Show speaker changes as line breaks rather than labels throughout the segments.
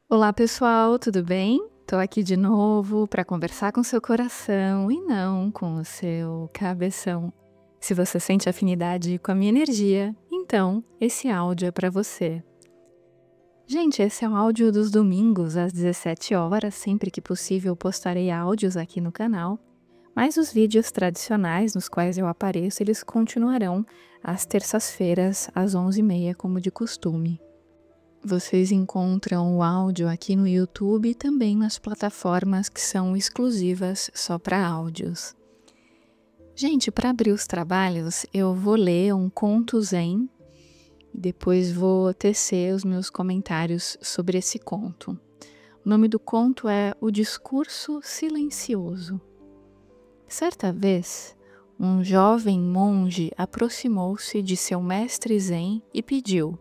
Olá pessoal, tudo bem? Tô aqui de novo para conversar com seu coração e não com o seu cabeção. Se você sente afinidade com a minha energia, então esse áudio é para você. Gente, esse é o áudio dos domingos às 17 horas, sempre que possível postarei áudios aqui no canal, mas os vídeos tradicionais nos quais eu apareço, eles continuarão às terças-feiras às 11h30, como de costume. Vocês encontram o áudio aqui no YouTube e também nas plataformas que são exclusivas só para áudios. Gente, para abrir os trabalhos, eu vou ler um conto zen e depois vou tecer os meus comentários sobre esse conto. O nome do conto é O Discurso Silencioso. Certa vez, um jovem monge aproximou-se de seu mestre zen e pediu: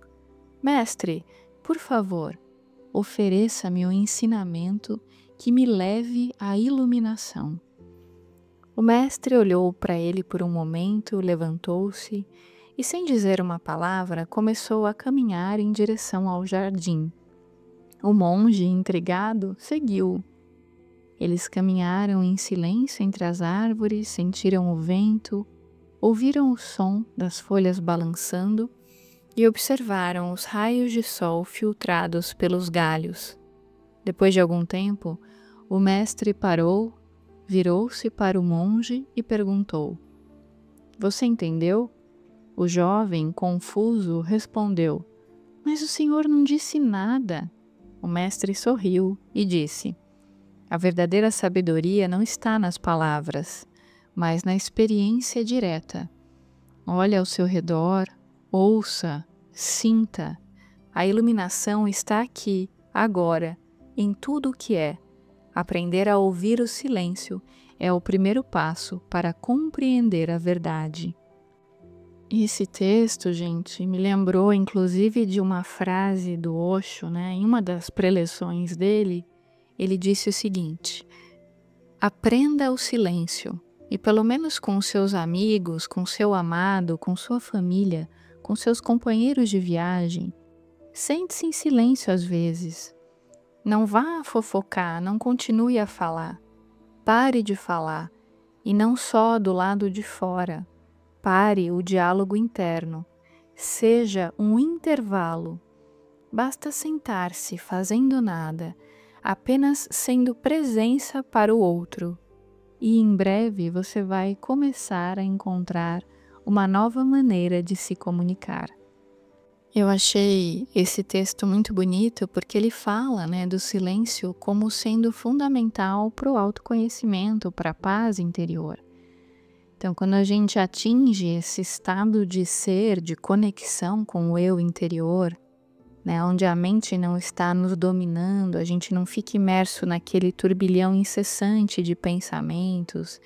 Mestre, por favor, ofereça-me um ensinamento que me leve à iluminação. O mestre olhou para ele por um momento, levantou-se e, sem dizer uma palavra, começou a caminhar em direção ao jardim. O monge, intrigado, seguiu. Eles caminharam em silêncio entre as árvores, sentiram o vento, ouviram o som das folhas balançando e observaram os raios de sol filtrados pelos galhos. Depois de algum tempo, o mestre parou, virou-se para o monge e perguntou: Você entendeu? O jovem, confuso, respondeu: Mas o senhor não disse nada. O mestre sorriu e disse: A verdadeira sabedoria não está nas palavras, mas na experiência direta. Olhe ao seu redor, ouça, sinta. A iluminação está aqui, agora, em tudo o que é. Aprender a ouvir o silêncio é o primeiro passo para compreender a verdade. Esse texto, gente, me lembrou inclusive de uma frase do Osho, né? Em uma das preleções dele, ele disse o seguinte: aprenda o silêncio. E pelo menos com seus amigos, com seu amado, com sua família, com seus companheiros de viagem, sente-se em silêncio às vezes. Não vá fofocar, não continue a falar. Pare de falar, e não só do lado de fora. Pare o diálogo interno. Seja um intervalo. Basta sentar-se fazendo nada, apenas sendo presença para o outro. E em breve você vai começar a encontrar uma nova maneira de se comunicar. Eu achei esse texto muito bonito porque ele fala, né, do silêncio como sendo fundamental para o autoconhecimento, para a paz interior. Então, quando a gente atinge esse estado de ser, de conexão com o eu interior, né, onde a mente não está nos dominando, a gente não fica imerso naquele turbilhão incessante de pensamentos,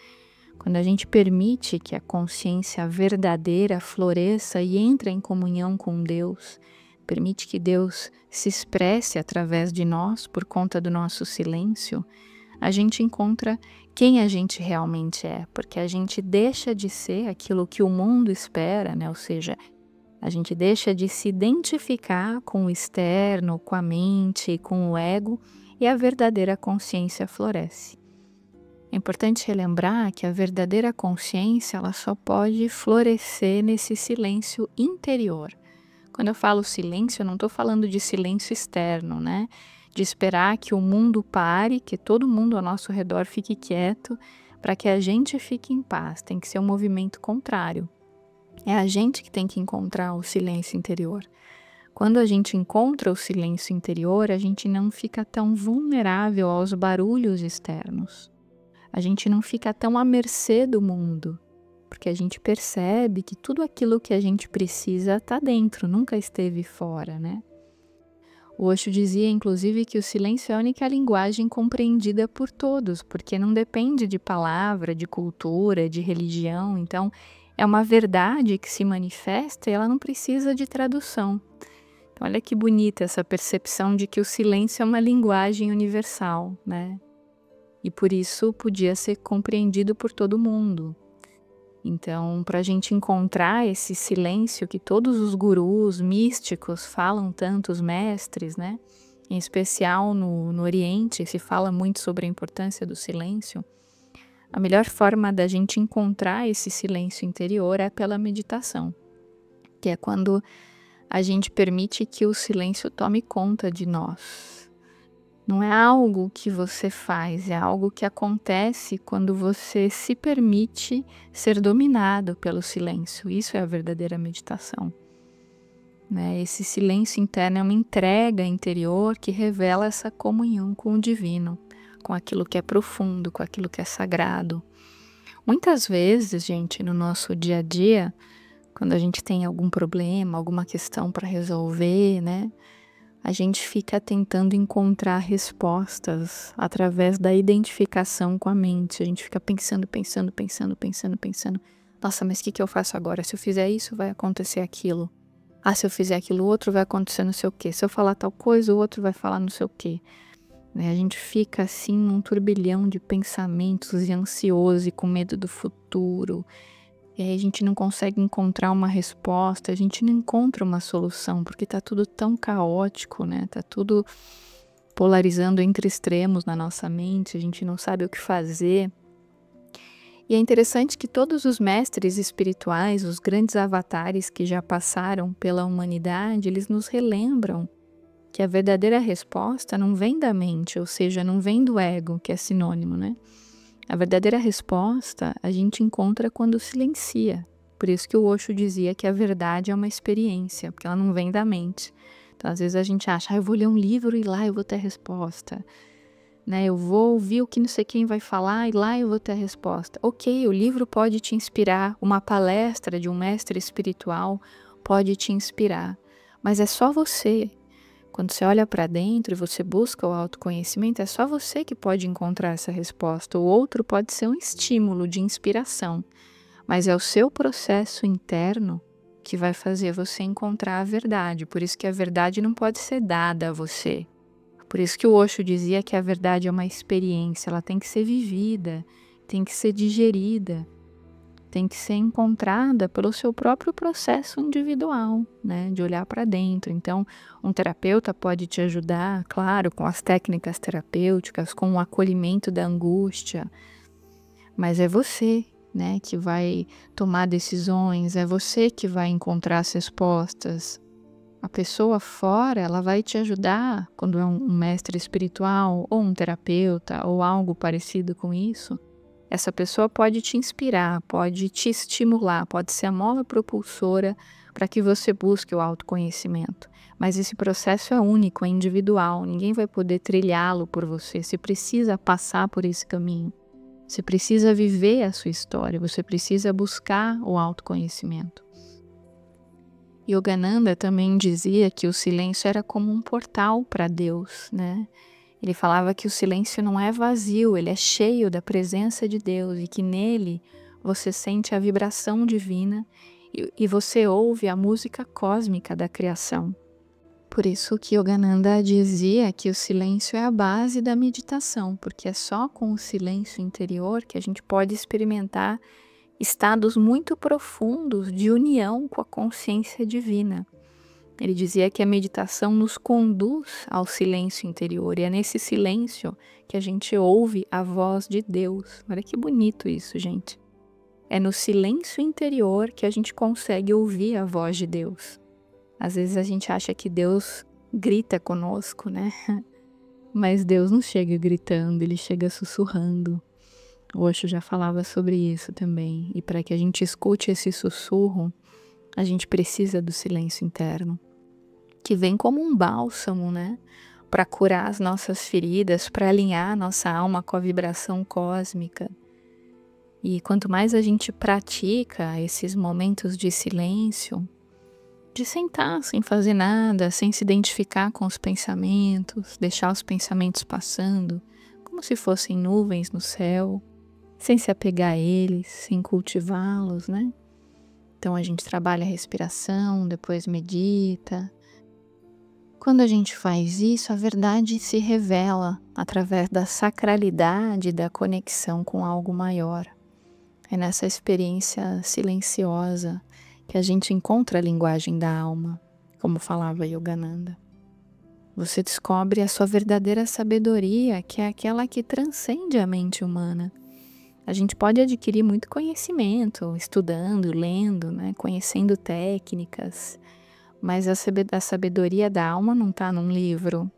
quando a gente permite que a consciência verdadeira floresça e entre em comunhão com Deus, permite que Deus se expresse através de nós por conta do nosso silêncio, a gente encontra quem a gente realmente é, porque a gente deixa de ser aquilo que o mundo espera, né? Ou seja, a gente deixa de se identificar com o externo, com a mente, com o ego, e a verdadeira consciência floresce. É importante relembrar que a verdadeira consciência ela só pode florescer nesse silêncio interior. Quando eu falo silêncio, eu não estou falando de silêncio externo, né? De esperar que o mundo pare, que todo mundo ao nosso redor fique quieto, para que a gente fique em paz. Tem que ser um movimento contrário. É a gente que tem que encontrar o silêncio interior. Quando a gente encontra o silêncio interior, a gente não fica tão vulnerável aos barulhos externos. A gente não fica tão à mercê do mundo, porque a gente percebe que tudo aquilo que a gente precisa está dentro, nunca esteve fora, né? O Osho dizia, inclusive, que o silêncio é a única linguagem compreendida por todos, porque não depende de palavra, de cultura, de religião. Então, é uma verdade que se manifesta e ela não precisa de tradução. Então, olha que bonita essa percepção de que o silêncio é uma linguagem universal, né? E por isso podia ser compreendido por todo mundo. Então, para a gente encontrar esse silêncio que todos os gurus místicos falam tanto, os mestres, né? Em especial no Oriente, se fala muito sobre a importância do silêncio. A melhor forma da gente encontrar esse silêncio interior é pela meditação, que é quando a gente permite que o silêncio tome conta de nós. Não é algo que você faz, é algo que acontece quando você se permite ser dominado pelo silêncio. Isso é a verdadeira meditação, né? Esse silêncio interno é uma entrega interior que revela essa comunhão com o divino, com aquilo que é profundo, com aquilo que é sagrado. Muitas vezes, gente, no nosso dia a dia, quando a gente tem algum problema, alguma questão para resolver, né? A gente fica tentando encontrar respostas através da identificação com a mente. A gente fica pensando. Nossa, mas o que eu faço agora? Se eu fizer isso, vai acontecer aquilo. Ah, se eu fizer aquilo outro, vai acontecer não sei o quê. Se eu falar tal coisa, o outro vai falar não sei o quê. A gente fica assim num turbilhão de pensamentos e ansioso e com medo do futuro. E aí a gente não consegue encontrar uma resposta, a gente não encontra uma solução, porque tá tudo tão caótico, né? Tá tudo polarizando entre extremos na nossa mente, a gente não sabe o que fazer. E é interessante que todos os mestres espirituais, os grandes avatares que já passaram pela humanidade, eles nos relembram que a verdadeira resposta não vem da mente, ou seja, não vem do ego, que é sinônimo, né? A verdadeira resposta a gente encontra quando silencia. Por isso que o Osho dizia que a verdade é uma experiência, porque ela não vem da mente. Então, às vezes a gente acha, eu vou ler um livro e lá eu vou ter a resposta. Né? Eu vou ouvir o que não sei quem vai falar e lá eu vou ter a resposta. Ok, o livro pode te inspirar, uma palestra de um mestre espiritual pode te inspirar, mas é só você. Quando você olha para dentro e você busca o autoconhecimento, é só você que pode encontrar essa resposta. O outro pode ser um estímulo de inspiração, mas é o seu processo interno que vai fazer você encontrar a verdade. Por isso que a verdade não pode ser dada a você. Por isso que o Osho dizia que a verdade é uma experiência, ela tem que ser vivida, tem que ser digerida, tem que ser encontrada pelo seu próprio processo individual, né, de olhar para dentro. Então, um terapeuta pode te ajudar, claro, com as técnicas terapêuticas, com o acolhimento da angústia, mas é você, né, que vai tomar decisões, é você que vai encontrar as respostas. A pessoa fora, ela vai te ajudar quando é um mestre espiritual, ou um terapeuta, ou algo parecido com isso. Essa pessoa pode te inspirar, pode te estimular, pode ser a mola propulsora para que você busque o autoconhecimento. Mas esse processo é único, é individual, ninguém vai poder trilhá-lo por você. Você precisa passar por esse caminho. Você precisa viver a sua história, você precisa buscar o autoconhecimento. Yogananda também dizia que o silêncio era como um portal para Deus, né? Ele falava que o silêncio não é vazio, ele é cheio da presença de Deus e que nele você sente a vibração divina e você ouve a música cósmica da criação. Por isso que Yogananda dizia que o silêncio é a base da meditação, porque é só com o silêncio interior que a gente pode experimentar estados muito profundos de união com a consciência divina. Ele dizia que a meditação nos conduz ao silêncio interior, e é nesse silêncio que a gente ouve a voz de Deus. Olha que bonito isso, gente. É no silêncio interior que a gente consegue ouvir a voz de Deus. Às vezes a gente acha que Deus grita conosco, né? Mas Deus não chega gritando, ele chega sussurrando. O Osho já falava sobre isso também. E para que a gente escute esse sussurro, a gente precisa do silêncio interno, que vem como um bálsamo, né? Para curar as nossas feridas, para alinhar a nossa alma com a vibração cósmica. E quanto mais a gente pratica esses momentos de silêncio, de sentar sem fazer nada, sem se identificar com os pensamentos, deixar os pensamentos passando, como se fossem nuvens no céu, sem se apegar a eles, sem cultivá-los, né? Então a gente trabalha a respiração, depois medita. Quando a gente faz isso, a verdade se revela através da sacralidade da conexão com algo maior. É nessa experiência silenciosa que a gente encontra a linguagem da alma, como falava Yogananda. Você descobre a sua verdadeira sabedoria, que é aquela que transcende a mente humana. A gente pode adquirir muito conhecimento, estudando, lendo, né, conhecendo técnicas, mas a sabedoria da alma não está num livro.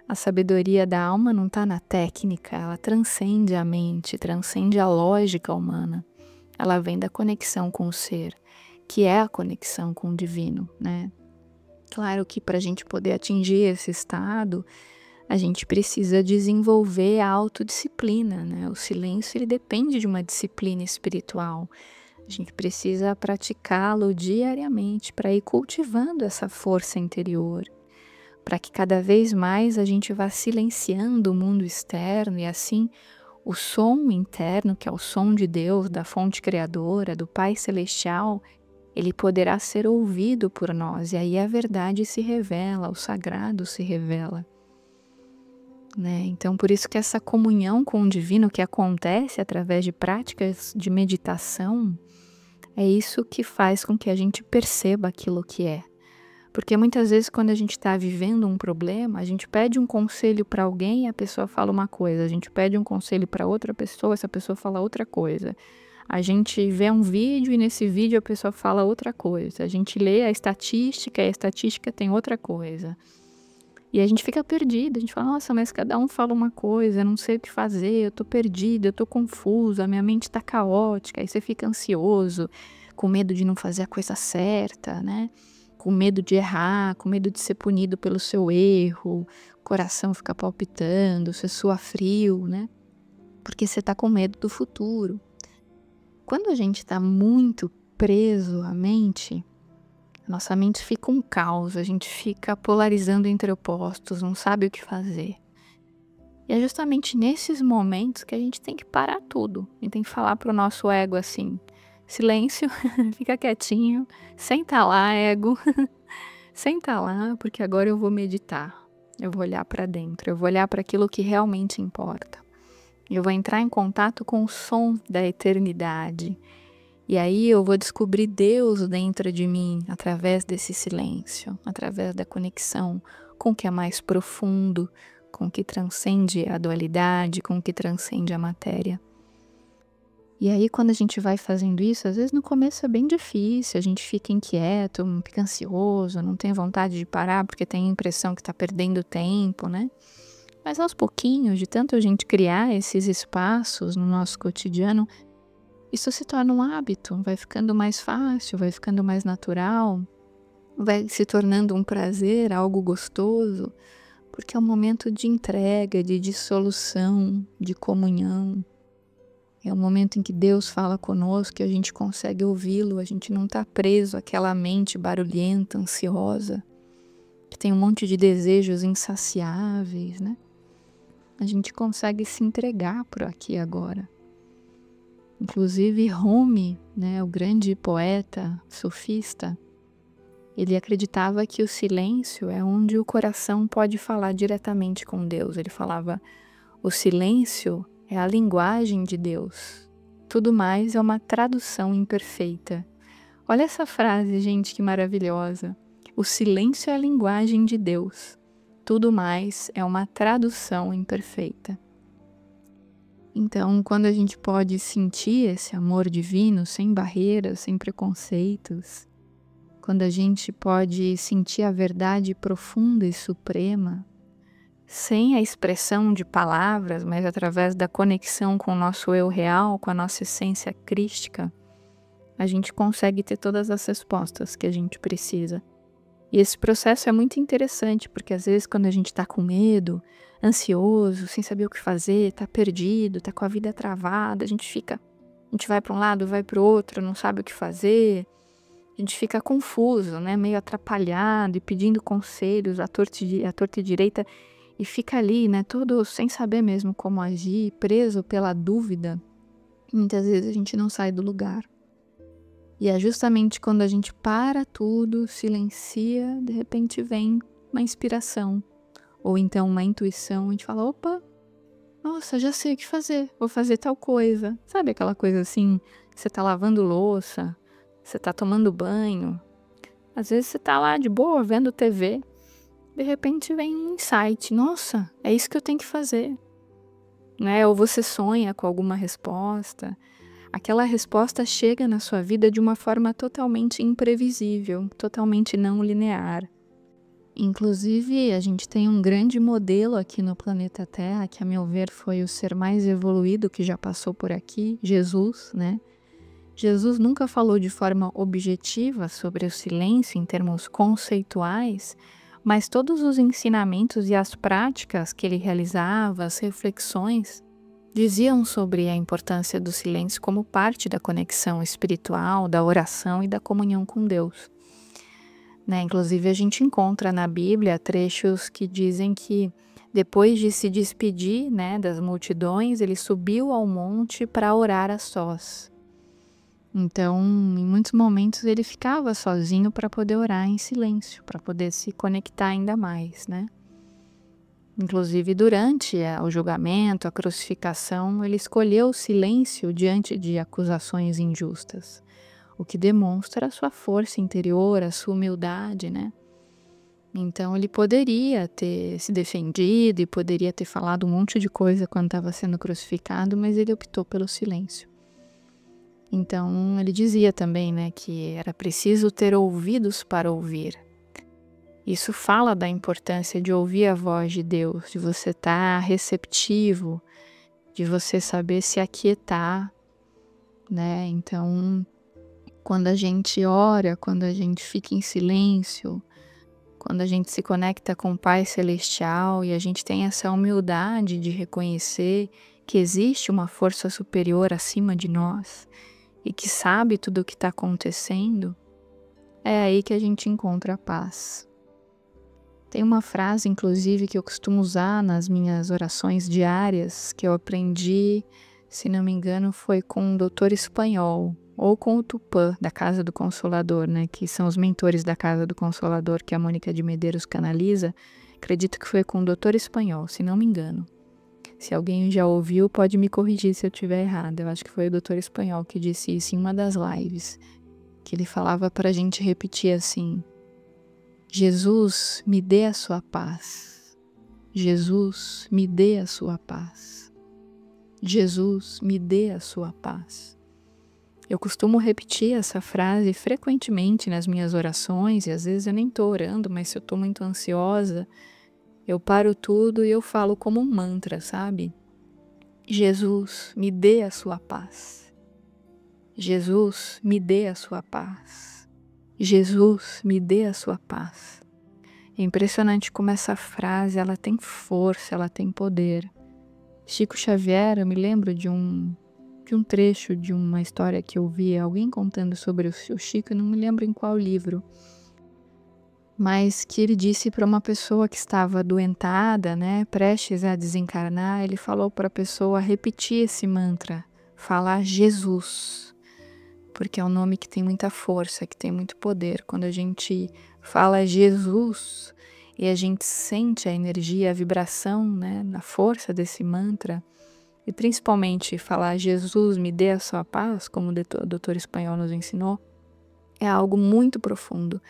A sabedoria da alma não está na técnica, ela transcende a mente, transcende a lógica humana. Ela vem da conexão com o ser, que é a conexão com o divino, né? Claro que para a gente poder atingir esse estado, a gente precisa desenvolver a autodisciplina, né? O silêncio, ele depende de uma disciplina espiritual. A gente precisa praticá-lo diariamente para ir cultivando essa força interior, para que cada vez mais a gente vá silenciando o mundo externo e assim o som interno, que é o som de Deus, da fonte criadora, do Pai Celestial, ele poderá ser ouvido por nós, e aí a verdade se revela, o sagrado se revela, né? Então, por isso que essa comunhão com o divino que acontece através de práticas de meditação, é isso que faz com que a gente perceba aquilo que é. Porque muitas vezes quando a gente está vivendo um problema, a gente pede um conselho para alguém e a pessoa fala uma coisa, a gente pede um conselho para outra pessoa, essa pessoa fala outra coisa. A gente vê um vídeo e nesse vídeo a pessoa fala outra coisa. A gente lê a estatística e a estatística tem outra coisa. E a gente fica perdido, a gente fala, nossa, mas cada um fala uma coisa, eu não sei o que fazer, eu tô perdido, eu tô confuso, a minha mente tá caótica, aí você fica ansioso, com medo de não fazer a coisa certa, né? Com medo de errar, com medo de ser punido pelo seu erro, o coração fica palpitando, você sua frio, né? Porque você tá com medo do futuro. Quando a gente está muito preso à mente, nossa mente fica um caos, a gente fica polarizando entre opostos, não sabe o que fazer. E é justamente nesses momentos que a gente tem que parar tudo e tem que falar pro nosso ego assim, silêncio, fica quietinho, senta lá, ego, senta lá, porque agora eu vou meditar, eu vou olhar para dentro, eu vou olhar para aquilo que realmente importa. Eu vou entrar em contato com o som da eternidade. E aí eu vou descobrir Deus dentro de mim através desse silêncio, através da conexão com o que é mais profundo, com o que transcende a dualidade, com o que transcende a matéria. E aí quando a gente vai fazendo isso, às vezes no começo é bem difícil, a gente fica inquieto, fica ansioso, não tem vontade de parar porque tem a impressão que está perdendo tempo, né? Mas aos pouquinhos, de tanto a gente criar esses espaços no nosso cotidiano, isso se torna um hábito, vai ficando mais fácil, vai ficando mais natural, vai se tornando um prazer, algo gostoso, porque é um momento de entrega, de dissolução, de comunhão. É um momento em que Deus fala conosco, que a gente consegue ouvi-lo, a gente não está preso àquela mente barulhenta, ansiosa, que tem um monte de desejos insaciáveis, né? A gente consegue se entregar por aqui e agora. Inclusive Rumi, né, o grande poeta, sofista, ele acreditava que o silêncio é onde o coração pode falar diretamente com Deus. Ele falava, o silêncio é a linguagem de Deus. Tudo mais é uma tradução imperfeita. Olha essa frase, gente, que maravilhosa. O silêncio é a linguagem de Deus. Tudo mais é uma tradução imperfeita. Então, quando a gente pode sentir esse amor divino sem barreiras, sem preconceitos, quando a gente pode sentir a verdade profunda e suprema, sem a expressão de palavras, mas através da conexão com o nosso eu real, com a nossa essência crística, a gente consegue ter todas as respostas que a gente precisa. E esse processo é muito interessante, porque às vezes quando a gente está com medo, ansioso, sem saber o que fazer, está perdido, está com a vida travada, a gente vai para um lado, vai para o outro, não sabe o que fazer, a gente fica confuso, né, meio atrapalhado e pedindo conselhos à torta e direita e fica ali, né, todo sem saber mesmo como agir, preso pela dúvida. Muitas vezes a gente não sai do lugar. E é justamente quando a gente para tudo, silencia, de repente vem uma inspiração. Ou então uma intuição, a gente fala, opa, nossa, já sei o que fazer, vou fazer tal coisa. Sabe aquela coisa assim, você tá lavando louça, você tá tomando banho. Às vezes você tá lá de boa, vendo TV. de repente vem um insight, nossa, é isso que eu tenho que fazer, né? Ou você sonha com alguma resposta, aquela resposta chega na sua vida de uma forma totalmente imprevisível, totalmente não linear. Inclusive, a gente tem um grande modelo aqui no planeta Terra, que a meu ver foi o ser mais evoluído que já passou por aqui, Jesus, né? Jesus nunca falou de forma objetiva sobre o silêncio em termos conceituais, mas todos os ensinamentos e as práticas que ele realizava, as reflexões, diziam sobre a importância do silêncio como parte da conexão espiritual, da oração e da comunhão com Deus. Né? Inclusive, a gente encontra na Bíblia trechos que dizem que depois de se despedir, né, das multidões, ele subiu ao monte para orar a sós. Então, em muitos momentos ele ficava sozinho para poder orar em silêncio, para poder se conectar ainda mais, né? Inclusive durante o julgamento, a crucificação, ele escolheu o silêncio diante de acusações injustas, o que demonstra a sua força interior, a sua humildade, né? Então ele poderia ter se defendido e poderia ter falado um monte de coisa quando estava sendo crucificado, mas ele optou pelo silêncio. Então ele dizia também, né, que era preciso ter ouvidos para ouvir. Isso fala da importância de ouvir a voz de Deus, de você estar receptivo, de você saber se aquietar, né? Então, quando a gente ora, quando a gente fica em silêncio, quando a gente se conecta com o Pai Celestial e a gente tem essa humildade de reconhecer que existe uma força superior acima de nós e que sabe tudo o que está acontecendo, é aí que a gente encontra a paz. Tem uma frase, inclusive, que eu costumo usar nas minhas orações diárias, que eu aprendi, se não me engano, foi com um doutor espanhol, ou com o Tupã, da Casa do Consolador, né, que são os mentores da Casa do Consolador, que a Mônica de Medeiros canaliza. Acredito que foi com um doutor espanhol, se não me engano. Se alguém já ouviu, pode me corrigir se eu estiver errada. Eu acho que foi o doutor espanhol que disse isso em uma das lives, que ele falava para a gente repetir assim: Jesus, me dê a sua paz. Jesus, me dê a sua paz. Jesus, me dê a sua paz. Eu costumo repetir essa frase frequentemente nas minhas orações, e às vezes eu nem estou orando, mas se eu estou muito ansiosa, eu paro tudo e eu falo como um mantra, sabe? Jesus, me dê a sua paz. Jesus, me dê a sua paz. Jesus, me dê a sua paz. É impressionante como essa frase, ela tem força, ela tem poder. Chico Xavier, eu me lembro de um trecho de uma história que eu vi, alguém contando sobre o Chico, eu não me lembro em qual livro, mas que ele disse para uma pessoa que estava adoentada, né, prestes a desencarnar, ele falou para a pessoa repetir esse mantra, falar Jesus, porque é um nome que tem muita força, que tem muito poder. Quando a gente fala Jesus e a gente sente a energia, a vibração, né, na força desse mantra, e principalmente falar Jesus, me dê a sua paz, como o doutor espanhol nos ensinou, é algo muito profundo.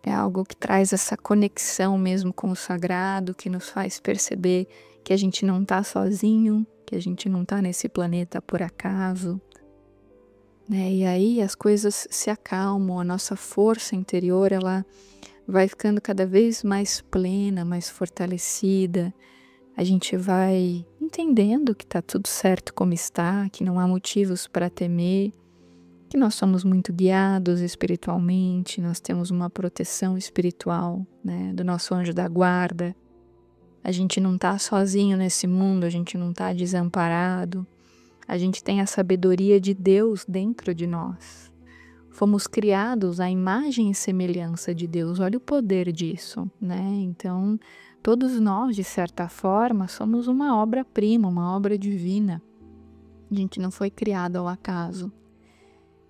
É algo que traz essa conexão mesmo com o sagrado, que nos faz perceber que a gente não está sozinho, que a gente não está nesse planeta por acaso, né? E aí as coisas se acalmam, a nossa força interior, ela vai ficando cada vez mais plena, mais fortalecida. A gente vai entendendo que está tudo certo como está, que não há motivos para temer, que nós somos muito guiados espiritualmente, nós temos uma proteção espiritual, né, do nosso anjo da guarda. A gente não está sozinho nesse mundo, a gente não está desamparado. A gente tem a sabedoria de Deus dentro de nós. Fomos criados à imagem e semelhança de Deus. Olha o poder disso, né? Então, todos nós, de certa forma, somos uma obra-prima, uma obra divina. A gente não foi criado ao acaso.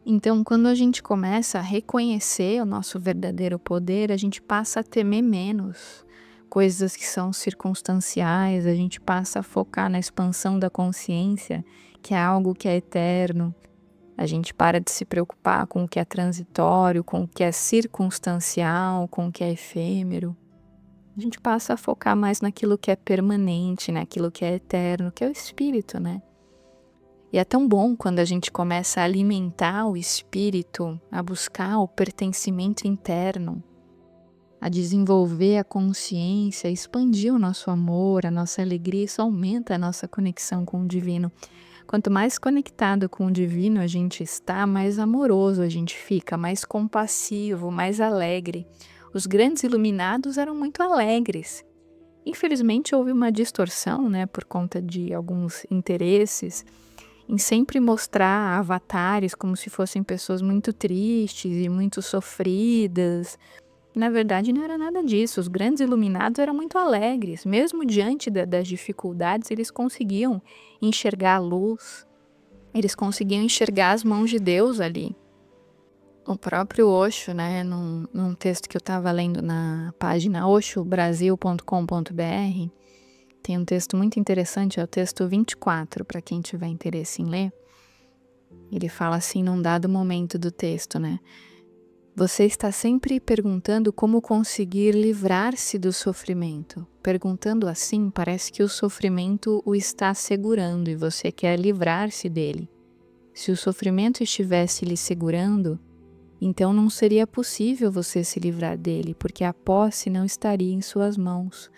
Então, quando a gente começa a reconhecer o nosso verdadeiro poder, a gente passa a temer menos coisas que são circunstanciais, a gente passa a focar na expansão da consciência, que é algo que é eterno. A gente para de se preocupar com o que é transitório, com o que é circunstancial, com o que é efêmero. A gente passa a focar mais naquilo que é permanente, naquilo que é eterno, que é o espírito, né? E é tão bom quando a gente começa a alimentar o espírito, a buscar o pertencimento interno, a desenvolver a consciência, a expandir o nosso amor, a nossa alegria. Isso aumenta a nossa conexão com o divino. Quanto mais conectado com o divino a gente está, mais amoroso a gente fica, mais compassivo, mais alegre. Os grandes iluminados eram muito alegres. Infelizmente houve uma distorção, né, por conta de alguns interesses, em sempre mostrar avatares como se fossem pessoas muito tristes e muito sofridas. Na verdade, não era nada disso. Os grandes iluminados eram muito alegres. Mesmo diante das dificuldades, eles conseguiam enxergar a luz. Eles conseguiam enxergar as mãos de Deus ali. O próprio Osho, né, num texto que eu estava lendo na página oshobrasil.com.br, tem um texto muito interessante, é o texto 24, para quem tiver interesse em ler. Ele fala assim num dado momento do texto, né? Você está sempre perguntando como conseguir livrar-se do sofrimento. Perguntando assim, parece que o sofrimento o está segurando e você quer livrar-se dele. Se o sofrimento estivesse lhe segurando, então não seria possível você se livrar dele, porque a posse não estaria em suas mãos,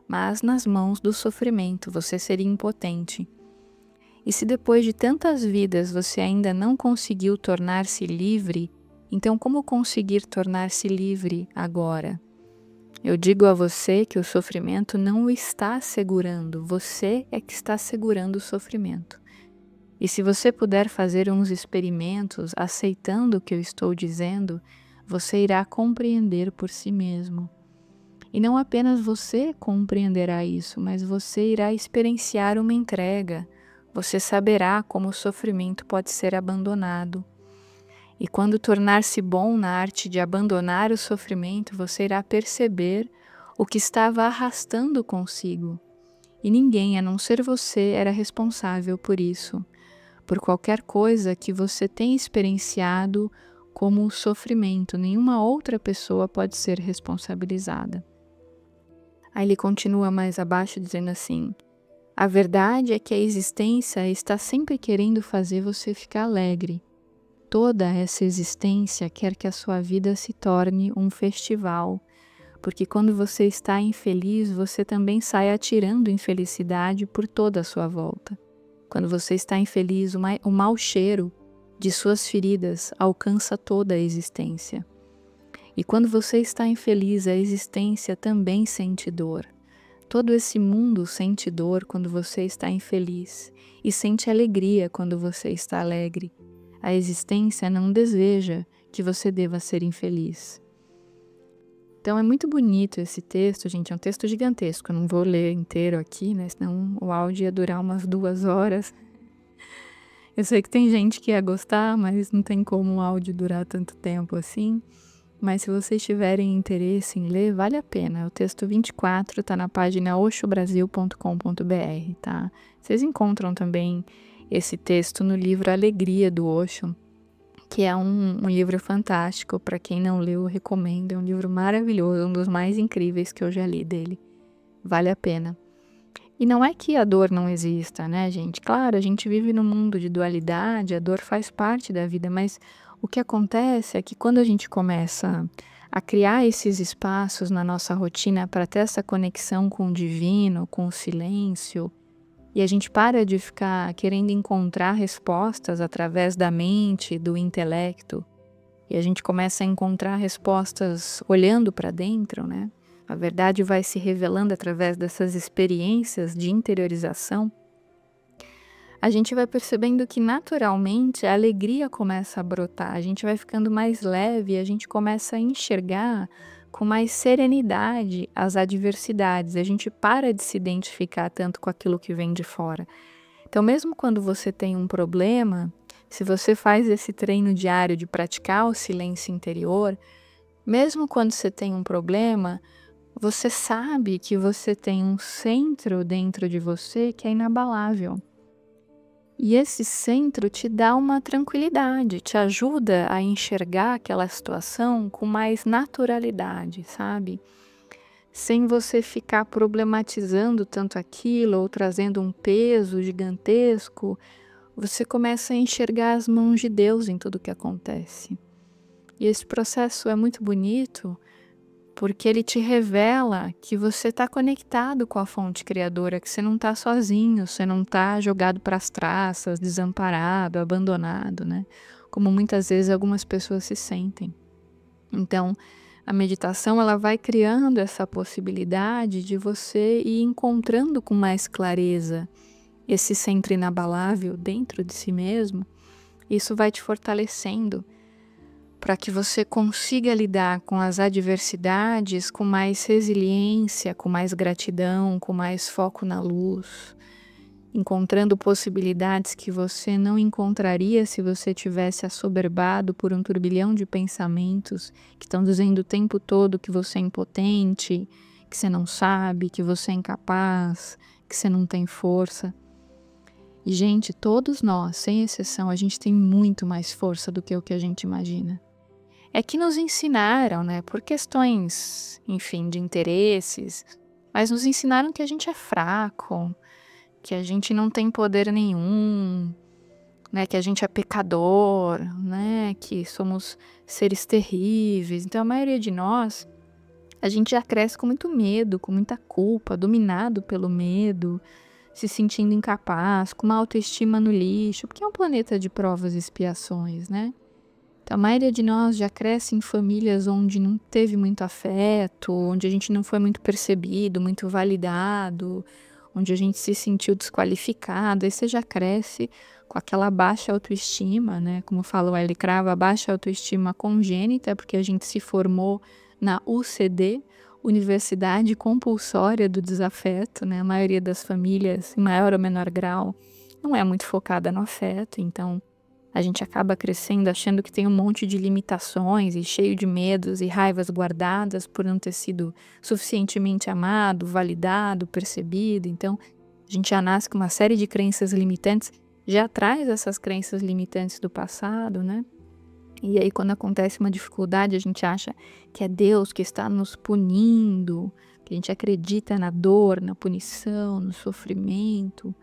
mas nas mãos do sofrimento. Você seria impotente. E se depois de tantas vidas você ainda não conseguiu tornar-se livre, então como conseguir tornar-se livre agora? Eu digo a você que o sofrimento não o está segurando, você é que está segurando o sofrimento. E se você puder fazer uns experimentos aceitando o que eu estou dizendo, você irá compreender por si mesmo. E não apenas você compreenderá isso, mas você irá experienciar uma entrega. Você saberá como o sofrimento pode ser abandonado. E quando tornar-se bom na arte de abandonar o sofrimento, você irá perceber o que estava arrastando consigo. E ninguém, a não ser você, era responsável por isso, por qualquer coisa que você tenha experienciado como sofrimento. Nenhuma outra pessoa pode ser responsabilizada. Aí ele continua mais abaixo dizendo assim: a verdade é que a existência está sempre querendo fazer você ficar alegre. Toda essa existência quer que a sua vida se torne um festival, porque quando você está infeliz, você também sai atirando infelicidade por toda a sua volta. Quando você está infeliz, o mau cheiro de suas feridas alcança toda a existência. E quando você está infeliz, a existência também sente dor. Todo esse mundo sente dor quando você está infeliz e sente alegria quando você está alegre. A existência não deseja que você deva ser infeliz. Então é muito bonito esse texto, gente, é um texto gigantesco, eu não vou ler inteiro aqui, né, senão o áudio ia durar umas 2 horas. Eu sei que tem gente que ia gostar, mas não tem como o áudio durar tanto tempo assim. Mas se vocês tiverem interesse em ler, vale a pena. O texto 24 está na página oshobrasil.com.br, tá? Vocês encontram também esse texto no livro Alegria, do Osho, que é um livro fantástico. Para quem não leu, eu recomendo. É um livro maravilhoso, um dos mais incríveis que eu já li dele. Vale a pena. E não é que a dor não exista, né, gente? Claro, a gente vive num mundo de dualidade, a dor faz parte da vida, mas o que acontece é que quando a gente começa a criar esses espaços na nossa rotina para ter essa conexão com o divino, com o silêncio, e a gente para de ficar querendo encontrar respostas através da mente, do intelecto, e a gente começa a encontrar respostas olhando para dentro, né? A verdade vai se revelando através dessas experiências de interiorização. A gente vai percebendo que naturalmente a alegria começa a brotar, a gente vai ficando mais leve, a gente começa a enxergar com mais serenidade as adversidades, a gente para de se identificar tanto com aquilo que vem de fora. Então, mesmo quando você tem um problema, se você faz esse treino diário de praticar o silêncio interior, mesmo quando você tem um problema, você sabe que você tem um centro dentro de você que é inabalável. E esse centro te dá uma tranquilidade, te ajuda a enxergar aquela situação com mais naturalidade, sabe? sem você ficar problematizando tanto aquilo ou trazendo um peso gigantesco, você começa a enxergar as mãos de Deus em tudo que acontece. E esse processo é muito bonito porque ele te revela que você está conectado com a fonte criadora, que você não está sozinho, você não está jogado para as traças, desamparado, abandonado, né? Como muitas vezes algumas pessoas se sentem. Então, a meditação ela vai criando essa possibilidade de você ir encontrando com mais clareza esse centro inabalável dentro de si mesmo. Isso vai te fortalecendo para que você consiga lidar com as adversidades com mais resiliência, com mais gratidão, com mais foco na luz, encontrando possibilidades que você não encontraria se você tivesse assoberbado por um turbilhão de pensamentos que estão dizendo o tempo todo que você é impotente, que você não sabe, que você é incapaz, que você não tem força. E, gente, todos nós, sem exceção, a gente tem muito mais força do que o que a gente imagina. É que nos ensinaram, né, por questões, enfim, de interesses, mas nos ensinaram que a gente é fraco, que a gente não tem poder nenhum, né, que a gente é pecador, né, que somos seres terríveis. Então a maioria de nós, a gente já cresce com muito medo, com muita culpa, dominado pelo medo, se sentindo incapaz, com uma autoestima no lixo, porque é um planeta de provas e expiações, né? Então, a maioria de nós já cresce em famílias onde não teve muito afeto, onde a gente não foi muito percebido, muito validado, onde a gente se sentiu desqualificado. Aí você já cresce com aquela baixa autoestima, né? Como fala o L. Cravo, a baixa autoestima congênita, porque a gente se formou na UCD, Universidade Compulsória do Desafeto, né? A maioria das famílias, em maior ou menor grau, não é muito focada no afeto, então a gente acaba crescendo achando que tem um monte de limitações e cheio de medos e raivas guardadas por não ter sido suficientemente amado, validado, percebido. Então, a gente já nasce com uma série de crenças limitantes, já traz essas crenças limitantes do passado, né? E aí, quando acontece uma dificuldade, a gente acha que é Deus que está nos punindo, que a gente acredita na dor, na punição, no sofrimento.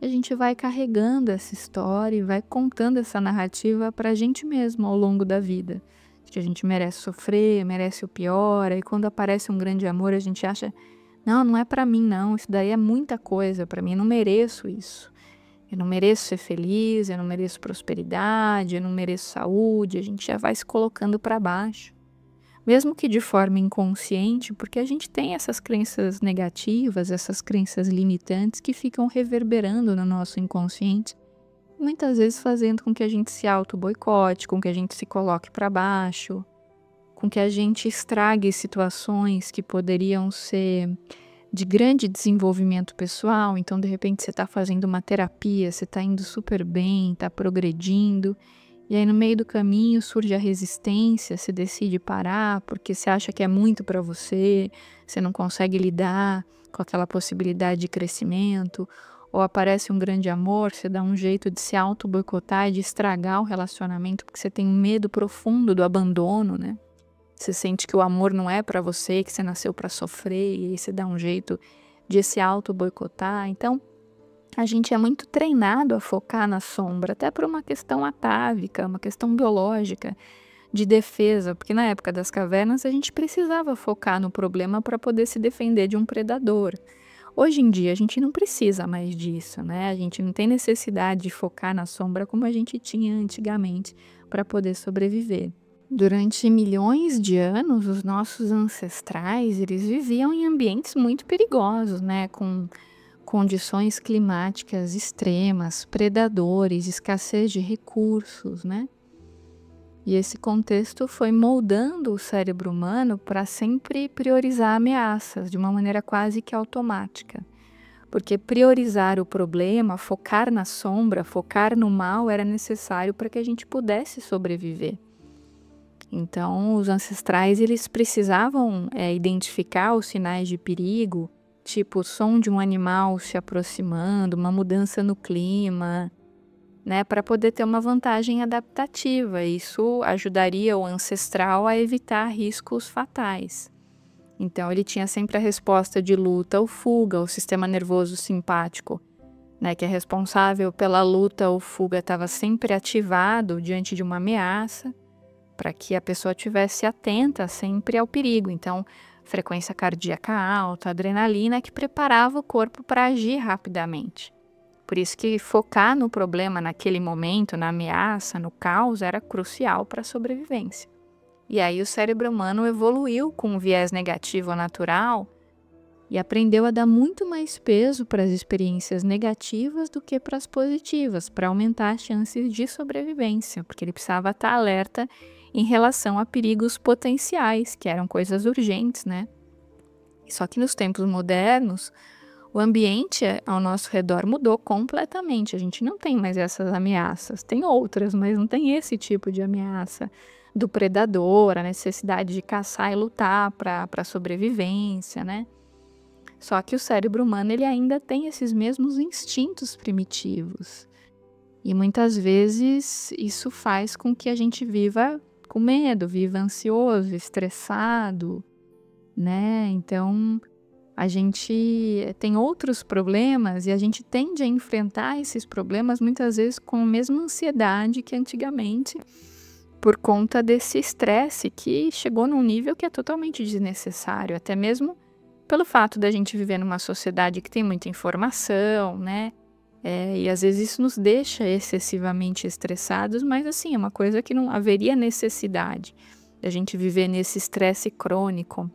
A gente vai carregando essa história e vai contando essa narrativa para a gente mesmo ao longo da vida. Que a gente merece sofrer, merece o pior, e quando aparece um grande amor a gente acha, não, não é para mim não, isso daí é muita coisa para mim, eu não mereço isso. Eu não mereço ser feliz, eu não mereço prosperidade, eu não mereço saúde, a gente já vai se colocando para baixo. Mesmo que de forma inconsciente, porque a gente tem essas crenças negativas, essas crenças limitantes que ficam reverberando no nosso inconsciente, muitas vezes fazendo com que a gente se auto-boicote, com que a gente se coloque para baixo, com que a gente estrague situações que poderiam ser de grande desenvolvimento pessoal. Então, de repente, você está fazendo uma terapia, você está indo super bem, está progredindo, e aí no meio do caminho surge a resistência, você decide parar porque você acha que é muito para você não consegue lidar com aquela possibilidade de crescimento, ou aparece um grande amor, você dá um jeito de se auto-boicotar e de estragar o relacionamento porque você tem um medo profundo do abandono, né? Você sente que o amor não é para você, que você nasceu para sofrer, e aí você dá um jeito de se auto-boicotar. Então, a gente é muito treinado a focar na sombra, até por uma questão atávica, uma questão biológica de defesa, porque na época das cavernas a gente precisava focar no problema para poder se defender de um predador. Hoje em dia a gente não precisa mais disso, né? A gente não tem necessidade de focar na sombra como a gente tinha antigamente para poder sobreviver. Durante milhões de anos, os nossos ancestrais, eles viviam em ambientes muito perigosos, né? Com condições climáticas extremas, predadores, escassez de recursos, né? E esse contexto foi moldando o cérebro humano para sempre priorizar ameaças de uma maneira quase que automática. Porque priorizar o problema, focar na sombra, focar no mal era necessário para que a gente pudesse sobreviver. Então, os ancestrais eles precisavam identificar os sinais de perigo, tipo o som de um animal se aproximando, uma mudança no clima, né, para poder ter uma vantagem adaptativa. Isso ajudaria o ancestral a evitar riscos fatais. Então ele tinha sempre a resposta de luta ou fuga, o sistema nervoso simpático, né, que é responsável pela luta ou fuga, estava sempre ativado diante de uma ameaça, para que a pessoa estivesse atenta sempre ao perigo. Então, frequência cardíaca alta, adrenalina, que preparava o corpo para agir rapidamente. Por isso que focar no problema naquele momento, na ameaça, no caos, era crucial para a sobrevivência. E aí o cérebro humano evoluiu com um viés negativo natural e aprendeu a dar muito mais peso para as experiências negativas do que para as positivas, para aumentar as chances de sobrevivência, porque ele precisava estar alerta em relação a perigos potenciais, que eram coisas urgentes, né? Só que nos tempos modernos, o ambiente ao nosso redor mudou completamente. A gente não tem mais essas ameaças. Tem outras, mas não tem esse tipo de ameaça do predador, a necessidade de caçar e lutar para a sobrevivência, né? Só que o cérebro humano ele ainda tem esses mesmos instintos primitivos. E muitas vezes isso faz com que a gente viva com medo, viva ansioso, estressado, né? Então a gente tem outros problemas e a gente tende a enfrentar esses problemas muitas vezes com a mesma ansiedade que antigamente, por conta desse estresse que chegou num nível que é totalmente desnecessário, até mesmo pelo fato da gente viver numa sociedade que tem muita informação, né? E às vezes isso nos deixa excessivamente estressados, mas assim, é uma coisa que não haveria necessidade da gente viver nesse estresse crônico.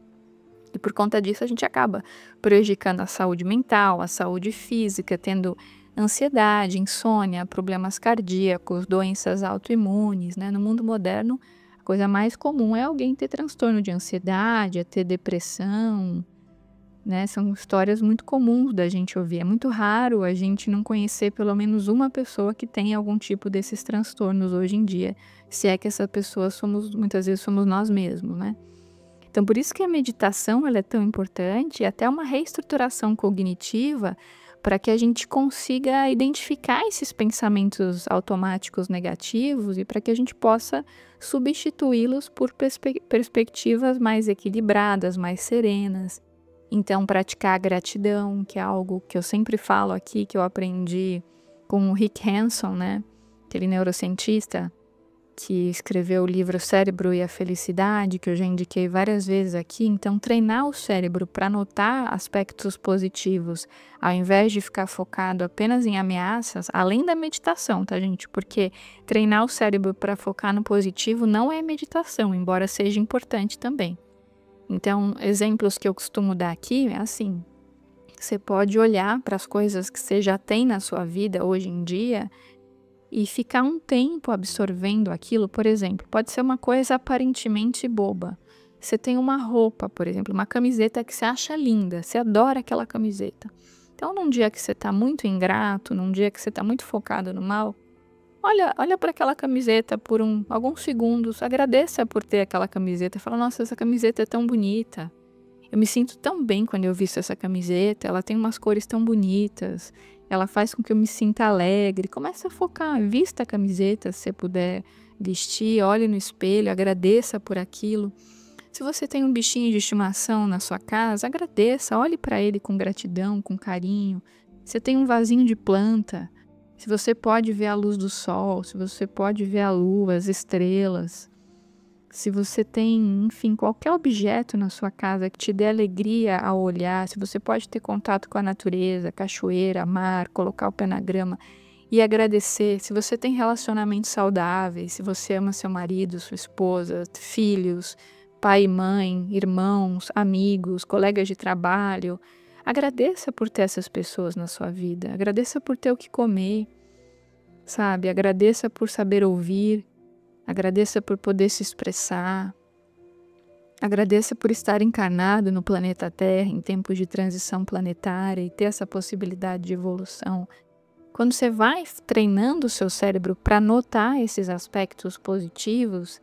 E por conta disso a gente acaba prejudicando a saúde mental, a saúde física, tendo ansiedade, insônia, problemas cardíacos, doenças autoimunes, né? No mundo moderno, a coisa mais comum é alguém ter transtorno de ansiedade, é ter depressão, né? São histórias muito comuns da gente ouvir. É muito raro a gente não conhecer pelo menos uma pessoa que tem algum tipo desses transtornos hoje em dia, se é que essa pessoa muitas vezes somos nós mesmos, né? Então, por isso que a meditação ela é tão importante, e até uma reestruturação cognitiva, para que a gente consiga identificar esses pensamentos automáticos negativos e para que a gente possa substituí-los por perspectivas mais equilibradas, mais serenas. Então, praticar a gratidão, que é algo que eu sempre falo aqui, que eu aprendi com o Rick Hanson, né? Aquele neurocientista que escreveu o livro Cérebro e a Felicidade, que eu já indiquei várias vezes aqui. Então, treinar o cérebro para notar aspectos positivos, ao invés de ficar focado apenas em ameaças, além da meditação, tá, gente? Porque treinar o cérebro para focar no positivo não é meditação, embora seja importante também. Então, exemplos que eu costumo dar aqui é assim: você pode olhar para as coisas que você já tem na sua vida hoje em dia e ficar um tempo absorvendo aquilo. Por exemplo, pode ser uma coisa aparentemente boba. Você tem uma roupa, por exemplo, uma camiseta que você acha linda, você adora aquela camiseta. Então, num dia que você está muito ingrato, num dia que você está muito focado no mal, olha para aquela camiseta por alguns segundos, agradeça por ter aquela camiseta, fala: nossa, essa camiseta é tão bonita. Eu me sinto tão bem quando eu visto essa camiseta, ela tem umas cores tão bonitas, ela faz com que eu me sinta alegre. Comece a focar, vista a camiseta, se você puder vestir, olhe no espelho, agradeça por aquilo. Se você tem um bichinho de estimação na sua casa, agradeça, olhe para ele com gratidão, com carinho. Se tem um vasinho de planta, se você pode ver a luz do sol, se você pode ver a lua, as estrelas, se você tem, enfim, qualquer objeto na sua casa que te dê alegria ao olhar, se você pode ter contato com a natureza, cachoeira, mar, colocar o pé na grama e agradecer, se você tem relacionamentos saudáveis, se você ama seu marido, sua esposa, filhos, pai e mãe, irmãos, amigos, colegas de trabalho, agradeça por ter essas pessoas na sua vida, agradeça por ter o que comer, sabe? Agradeça por saber ouvir. Agradeça por poder se expressar. Agradeça por estar encarnado no planeta Terra em tempos de transição planetária e ter essa possibilidade de evolução. Quando você vai treinando o seu cérebro para notar esses aspectos positivos,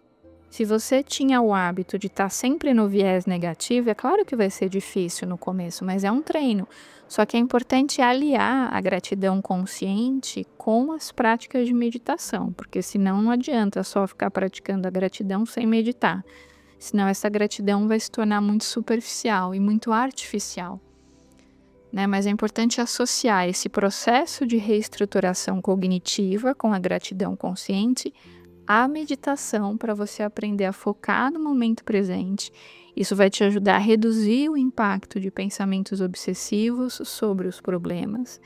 se você tinha o hábito de estar sempre no viés negativo, é claro que vai ser difícil no começo, mas é um treino. Só que é importante aliar a gratidão consciente com as práticas de meditação, porque senão não adianta só ficar praticando a gratidão sem meditar. senão essa gratidão vai se tornar muito superficial e muito artificial, né? Mas é importante associar esse processo de reestruturação cognitiva com a gratidão consciente à meditação para você aprender a focar no momento presente. Isso vai te ajudar a reduzir o impacto de pensamentos obsessivos sobre os problemas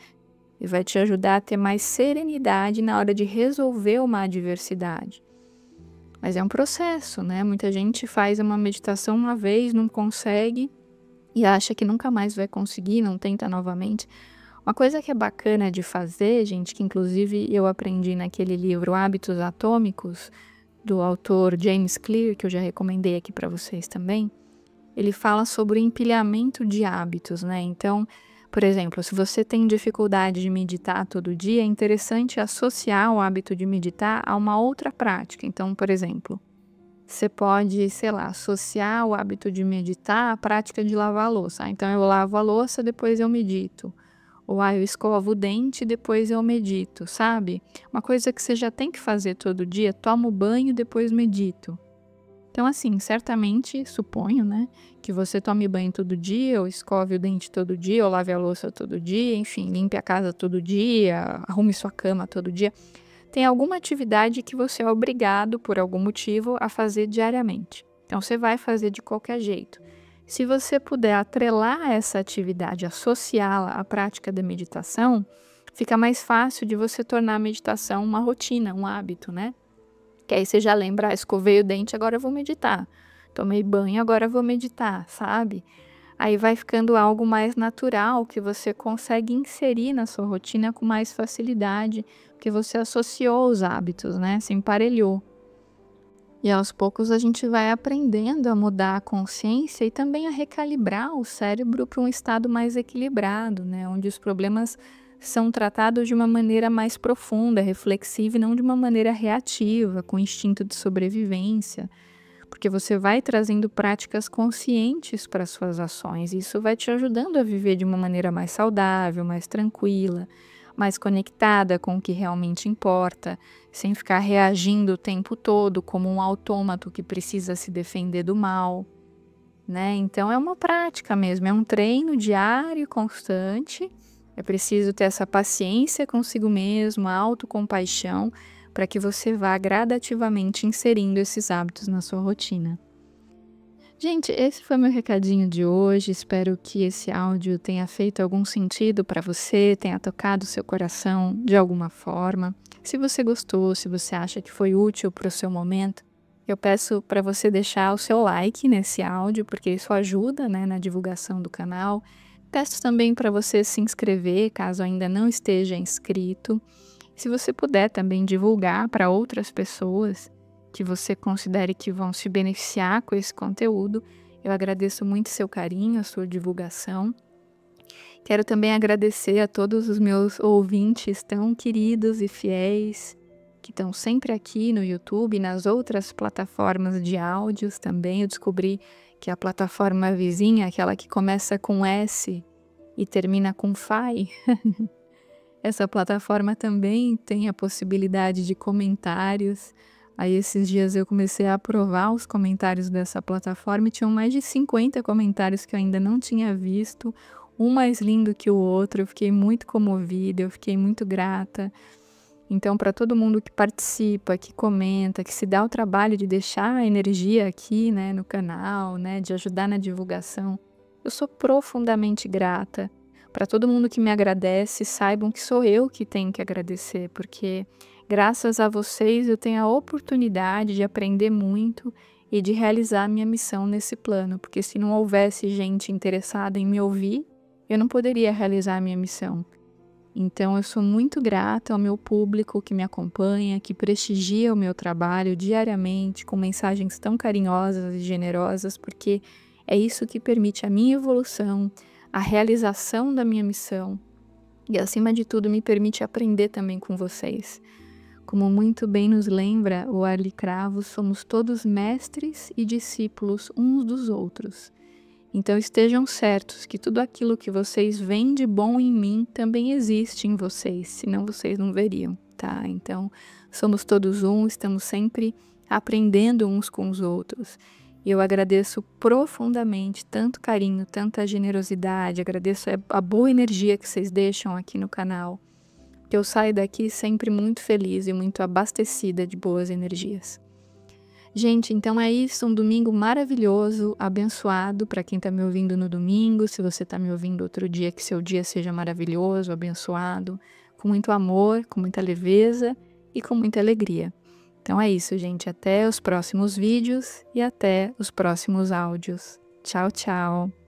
e vai te ajudar a ter mais serenidade na hora de resolver uma adversidade. Mas é um processo, né? Muita gente faz uma meditação uma vez, não consegue e acha que nunca mais vai conseguir, não tenta novamente. Uma coisa que é bacana de fazer, gente, que inclusive eu aprendi naquele livro Hábitos Atômicos, do autor James Clear, que eu já recomendei aqui para vocês também, ele fala sobre o empilhamento de hábitos, né? Então, por exemplo, se você tem dificuldade de meditar todo dia, é interessante associar o hábito de meditar a uma outra prática. Então, por exemplo, você pode, sei lá, associar o hábito de meditar à prática de lavar a louça. Então, eu lavo a louça, depois eu medito. Ou eu escovo o dente, depois eu medito, sabe? Uma coisa que você já tem que fazer todo dia, tomo banho, depois medito. Então, assim, certamente, suponho, né, que você tome banho todo dia, ou escove o dente todo dia, ou lave a louça todo dia, enfim, limpe a casa todo dia, arrume sua cama todo dia. Tem alguma atividade que você é obrigado, por algum motivo, a fazer diariamente. Então, você vai fazer de qualquer jeito. Se você puder atrelar essa atividade, associá-la à prática da meditação, fica mais fácil de você tornar a meditação uma rotina, um hábito, né? Que aí você já lembra, escovei o dente, agora eu vou meditar. Tomei banho, agora eu vou meditar, sabe? Aí vai ficando algo mais natural, que você consegue inserir na sua rotina com mais facilidade, porque você associou os hábitos, né? Se emparelhou. E aos poucos a gente vai aprendendo a mudar a consciência e também a recalibrar o cérebro para um estado mais equilibrado, né? Onde os problemas são tratados de uma maneira mais profunda, reflexiva e não de uma maneira reativa, com instinto de sobrevivência. Porque você vai trazendo práticas conscientes para suas ações e isso vai te ajudando a viver de uma maneira mais saudável, mais tranquila, mais conectada com o que realmente importa, sem ficar reagindo o tempo todo como um autômato que precisa se defender do mal, né? Então é uma prática mesmo, é um treino diário e constante. É preciso ter essa paciência consigo mesmo, a autocompaixão, para que você vá gradativamente inserindo esses hábitos na sua rotina. Gente, esse foi meu recadinho de hoje. Espero que esse áudio tenha feito algum sentido para você, tenha tocado o seu coração de alguma forma. Se você gostou, se você acha que foi útil para o seu momento, eu peço para você deixar o seu like nesse áudio, porque isso ajuda, né, na divulgação do canal. Peço também para você se inscrever, caso ainda não esteja inscrito. Se você puder também divulgar para outras pessoas que você considere que vão se beneficiar com esse conteúdo, eu agradeço muito seu carinho, a sua divulgação. Quero também agradecer a todos os meus ouvintes tão queridos e fiéis, que estão sempre aqui no YouTube e nas outras plataformas de áudios também. Eu descobri que a plataforma vizinha, aquela que começa com S e termina com FAI, essa plataforma também tem a possibilidade de comentários. Aí esses dias eu comecei a aprovar os comentários dessa plataforma e tinham mais de 50 comentários que eu ainda não tinha visto, um mais lindo que o outro. Eu fiquei muito comovida, eu fiquei muito grata. Então, para todo mundo que participa, que comenta, que se dá o trabalho de deixar a energia aqui, né, no canal, né, de ajudar na divulgação, eu sou profundamente grata. Para todo mundo que me agradece, saibam que sou eu que tenho que agradecer, porque graças a vocês eu tenho a oportunidade de aprender muito e de realizar minha missão nesse plano, porque se não houvesse gente interessada em me ouvir, eu não poderia realizar a minha missão. Então eu sou muito grata ao meu público que me acompanha, que prestigia o meu trabalho diariamente com mensagens tão carinhosas e generosas, porque é isso que permite a minha evolução, a realização da minha missão e, acima de tudo, me permite aprender também com vocês. Como muito bem nos lembra o Arli Cravos, somos todos mestres e discípulos uns dos outros. Então estejam certos que tudo aquilo que vocês veem de bom em mim também existe em vocês, senão vocês não veriam, tá? Então somos todos um, estamos sempre aprendendo uns com os outros. E eu agradeço profundamente tanto carinho, tanta generosidade, agradeço a boa energia que vocês deixam aqui no canal, que eu saio daqui sempre muito feliz e muito abastecida de boas energias. Gente, então é isso, um domingo maravilhoso, abençoado para quem está me ouvindo no domingo. Se você está me ouvindo outro dia, que seu dia seja maravilhoso, abençoado, com muito amor, com muita leveza e com muita alegria. Então é isso, gente. Até os próximos vídeos e até os próximos áudios. Tchau, tchau!